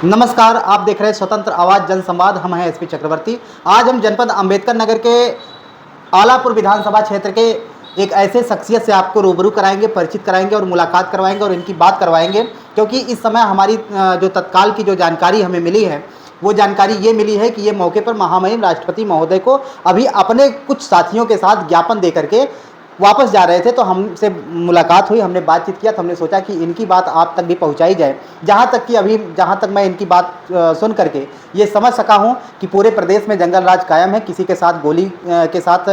नमस्कार, आप देख रहे हैं स्वतंत्र आवाज़ जनसंवाद। हम हैं एसपी चक्रवर्ती। आज हम जनपद अंबेडकर नगर के आलापुर विधानसभा क्षेत्र के एक ऐसे शख्सियत से आपको रूबरू कराएंगे, परिचित कराएंगे और मुलाकात करवाएंगे और इनकी बात करवाएंगे, क्योंकि इस समय हमारी जो तत्काल की जो जानकारी हमें मिली है वो जानकारी ये मिली है कि ये मौके पर महामहिम राष्ट्रपति महोदय को अभी अपने कुछ साथियों के साथ ज्ञापन दे करके वापस जा रहे थे। तो हमसे मुलाकात हुई, हमने बातचीत किया, तो हमने सोचा कि इनकी बात आप तक भी पहुंचाई जाए। जहां तक मैं इनकी बात सुन करके ये समझ सका हूं कि पूरे प्रदेश में जंगल राज कायम है। किसी के साथ गोली के साथ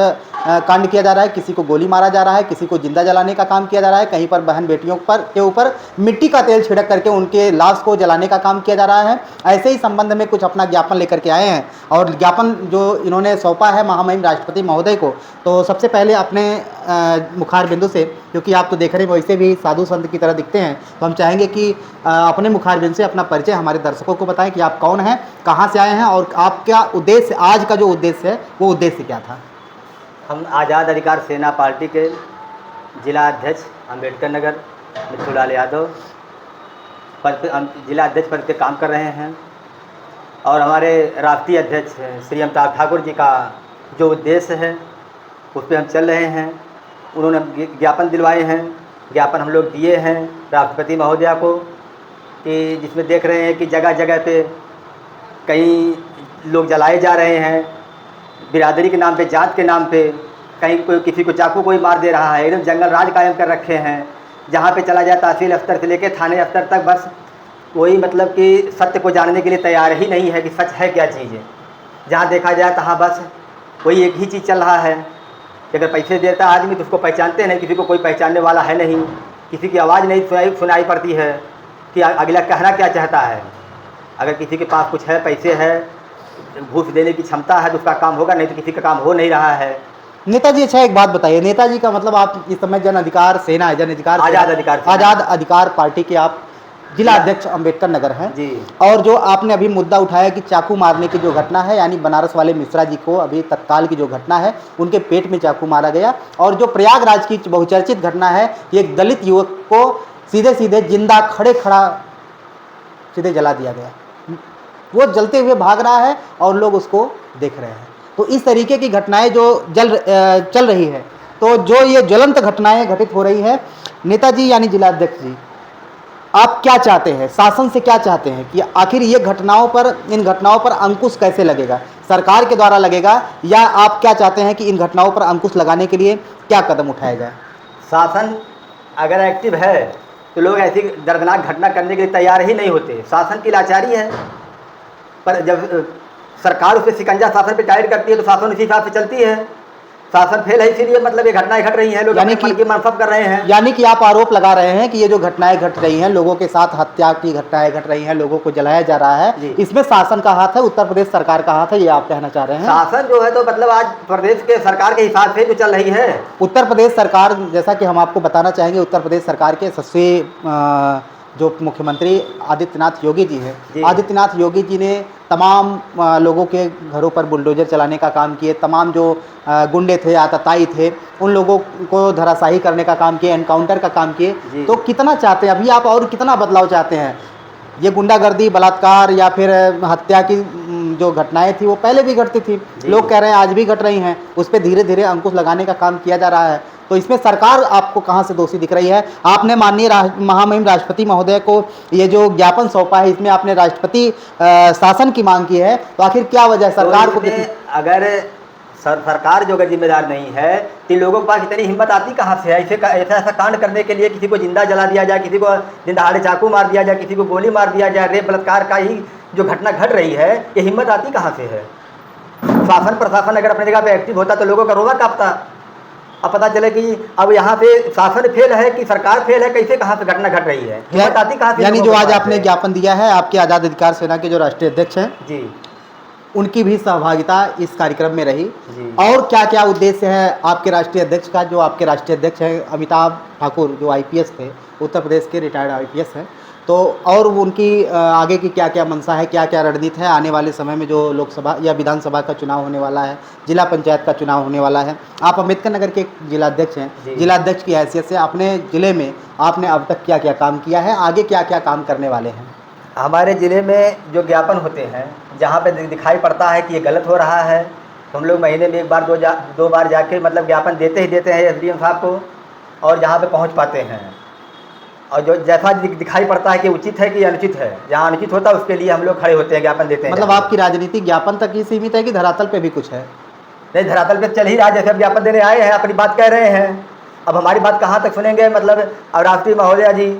कांड किया जा रहा है, किसी को गोली मारा जा रहा है, किसी को जिंदा जलाने का काम किया जा रहा है, कहीं पर बहन बेटियों के ऊपर मिट्टी का तेल छिड़क करके उनके लाश को जलाने का काम किया जा रहा है। ऐसे ही संबंध में कुछ अपना ज्ञापन लेकर के आए हैं और ज्ञापन जो इन्होंने सौंपा है महामहिम राष्ट्रपति महोदय को। तो सबसे पहले अपने मुखार बिंदु से, क्योंकि आप तो देख रहे हैं वैसे भी साधु संत की तरह दिखते हैं, तो हम चाहेंगे कि अपने मुखार बिंदु से अपना परिचय हमारे दर्शकों को बताएं कि आप कौन हैं, कहां से आए हैं और आपका उद्देश्य, आज का जो उद्देश्य है वो उद्देश्य क्या था। हम आज़ाद अधिकार सेना पार्टी के जिला अध्यक्ष अंबेडकर नगर मिथुलाल यादव पद पे जिला अध्यक्ष पद पे काम कर रहे हैं और हमारे राष्ट्रीय अध्यक्ष श्री अमिताभ ठाकुर जी का जो उद्देश्य है उस पर हम चल रहे हैं। उन्होंने ज्ञापन दिलवाए हैं, ज्ञापन हम लोग दिए हैं राष्ट्रपति महोदया को, कि जिसमें देख रहे हैं कि जगह जगह पे कई लोग जलाए जा रहे हैं, बिरादरी के नाम पे, जात के नाम पे, कहीं कोई किसी को चाकू कोई मार दे रहा है। एकदम जंगल राज कायम कर रखे हैं। जहाँ पे चला जाए तहसील अफसर से लेकर थाने अफसर तक बस कोई मतलब कि सत्य को जानने के लिए तैयार ही नहीं है कि सच है क्या चीज़ है। जहाँ देखा जाए तहाँ बस कोई एक ही चीज़ चल रहा है कि अगर पैसे देता है आदमी तो उसको पहचानते नहीं, किसी को कोई पहचानने वाला है नहीं, किसी की आवाज़ नहीं सुनाई पड़ती है कि अगला कहना क्या चाहता है। अगर किसी के पास कुछ है, पैसे है, घूस देने की क्षमता है तो उसका काम होगा, नहीं तो किसी का काम हो नहीं रहा है। नेताजी, अच्छा एक बात बताइए, नेताजी का मतलब आप इस समय जन अधिकार सेना है, आज़ाद अधिकार पार्टी के आप जिला अध्यक्ष अंबेडकर नगर हैं जी। और जो आपने अभी मुद्दा उठाया कि चाकू मारने की जो घटना है, यानी बनारस वाले मिश्रा जी को अभी तत्काल की जो घटना है उनके पेट में चाकू मारा गया, और जो प्रयागराज की बहुचर्चित घटना है, एक दलित युवक को सीधे सीधे जिंदा खड़ा सीधे जला दिया गया। वो जलते हुए भाग रहा है और लोग उसको देख रहे हैं। तो इस तरीके की घटनाएं जो चल रही है, तो जो ये ज्वलंत घटनाएं घटित हो रही है, नेताजी यानी जिला अध्यक्ष जी, आप क्या चाहते हैं, शासन से क्या चाहते हैं कि आखिर ये इन घटनाओं पर अंकुश कैसे लगेगा, सरकार के द्वारा लगेगा, या आप क्या चाहते हैं कि इन घटनाओं पर अंकुश लगाने के लिए क्या कदम उठाया जाए। शासन अगर एक्टिव है तो लोग ऐसी दर्दनाक घटना करने के लिए तैयार ही नहीं होते। शासन की लाचारी है, पर जब सरकार उस पर शिकंजा शासन पे टाइट करती है तो शासन इसी हिसाब से चलती है। शासन फेल है, इसीलिए मतलब ये घटनाएं घट रही हैं, लोग यानी कि मनफब कर रहे हैं। यानी कि आप आरोप लगा रहे हैं कि ये जो घटनाएं घट रही हैं, लोगों के साथ हत्या की घटनाएं घट रही हैं, लोगों को जलाया जा रहा है, इसमें शासन का हाथ है, उत्तर प्रदेश सरकार का हाथ है, ये आप कहना चाह रहे हैं। शासन जो है तो मतलब आज प्रदेश के सरकार के हिसाब से जो चल रही है। उत्तर प्रदेश सरकार, जैसा कि हम आपको बताना चाहेंगे, उत्तर प्रदेश सरकार के सबसे जो मुख्यमंत्री आदित्यनाथ योगी जी हैं, आदित्यनाथ योगी जी ने तमाम लोगों के घरों पर बुलडोजर चलाने का काम किए, तमाम जो गुंडे थे, आतताई थे, उन लोगों को धराशायी करने का काम किए, एनकाउंटर का काम किए। तो कितना चाहते हैं अभी आप, और कितना बदलाव चाहते हैं? ये गुंडागर्दी, बलात्कार या फिर हत्या की जो घटनाएं थी वो पहले भी घटती थी, लोग कह रहे हैं आज भी घट रही हैं, उस पर धीरे धीरे अंकुश लगाने का काम किया जा रहा है। तो इसमें सरकार आपको कहां से दोषी दिख रही है? आपने माननीय महामहिम राष्ट्रपति महोदय को ये जो ज्ञापन सौंपा है, इसमें आपने राष्ट्रपति शासन की मांग की है, तो आखिर क्या वजह है सरकार को? अगर सरकार जो अगर जिम्मेदार नहीं है तो लोगों के पास इतनी हिम्मत आती कहाँ से है ऐसा कांड करने के लिए? किसी को जिंदा जला दिया जाए, किसी को जिंदा चाकू मार दिया जाए, किसी को गोली मार दिया जाए, रेप बलात्कार का ही जो घटना घट रही है, ये हिम्मत आती कहाँ से है? शासन प्रशासन अगर अपनी जगह पे एक्टिव होता तो लोगों का रोना कांपता। अब पता चले कि अब यहाँ पे शासन फेल है कि सरकार फेल है, कैसे कहाँ से घटना घट रही है, हिम्मत आती कहाँ से? यानी जो आज आपने ज्ञापन दिया है, आपके आज़ाद अधिकार सेना के जो राष्ट्रीय अध्यक्ष हैं जी, उनकी भी सहभागिता इस कार्यक्रम में रही। और क्या क्या उद्देश्य है आपके राष्ट्रीय अध्यक्ष का? जो आपके राष्ट्रीय अध्यक्ष हैं अमिताभ ठाकुर, जो आईपीएस थे, उत्तर प्रदेश के रिटायर्ड आईपीएस हैं, तो और उनकी आगे की क्या क्या मंशा है, क्या क्या रणनीति है? आने वाले समय में जो लोकसभा या विधानसभा का चुनाव होने वाला है, जिला पंचायत का चुनाव होने वाला है, आप अम्बेडकर नगर के जिलाध्यक्ष हैं, जिलाध्यक्ष की हैसियत से अपने ज़िले में आपने अब तक क्या क्या काम किया है, आगे क्या क्या काम करने वाले हैं? हमारे ज़िले में जो ज्ञापन होते हैं, जहाँ पे दिखाई पड़ता है कि ये गलत हो रहा है, तो हम लोग महीने में एक बार दो बार जाके मतलब ज्ञापन देते ही देते हैं एसडीएम साहब को, और जहाँ पे पहुँच पाते हैं। और जो जैसा दिखाई पड़ता है कि उचित है कि अनुचित है, जहाँ अनुचित होता है उसके लिए हम लोग खड़े होते हैं, ज्ञापन देते हैं। मतलब आपकी राजनीति ज्ञापन तक ही सीमित है कि धरातल पे भी कुछ है? नहीं, धरातल पे चल ही रहा है। जैसे अब ज्ञापन देने आए हैं, अपनी बात कह रहे हैं, अब हमारी बात कहाँ तक सुनेंगे? मतलब अब राष्ट्रीय महोदया जी,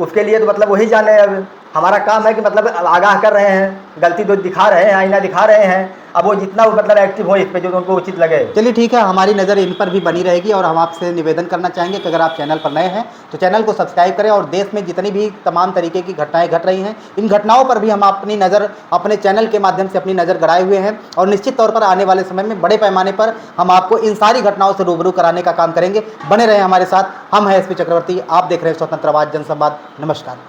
उसके लिए तो मतलब वही जाने। अब हमारा काम है कि मतलब आगाह कर रहे हैं, गलती तो दिखा रहे हैं, आईना दिखा रहे हैं। अब वो जितना वो मतलब एक्टिव हो इस पे, जो उनको उचित लगे। चलिए ठीक है, हमारी नज़र इन पर भी बनी रहेगी और हम आपसे निवेदन करना चाहेंगे कि अगर आप चैनल पर नए हैं तो चैनल को सब्सक्राइब करें, और देश में जितनी भी तमाम तरीके की घटनाएं घट रही हैं, इन घटनाओं पर भी हम अपनी नज़र अपने चैनल के माध्यम से अपनी नज़र गड़ाए हुए हैं, और निश्चित तौर पर आने वाले समय में बड़े पैमाने पर हम आपको इन सारी घटनाओं से रूबरू कराने का काम करेंगे। बने रहें हमारे साथ। हम हैं एसपी चक्रवर्ती, आप देख रहे हैं स्वतंत्र आवाज जनसंवाद। नमस्कार।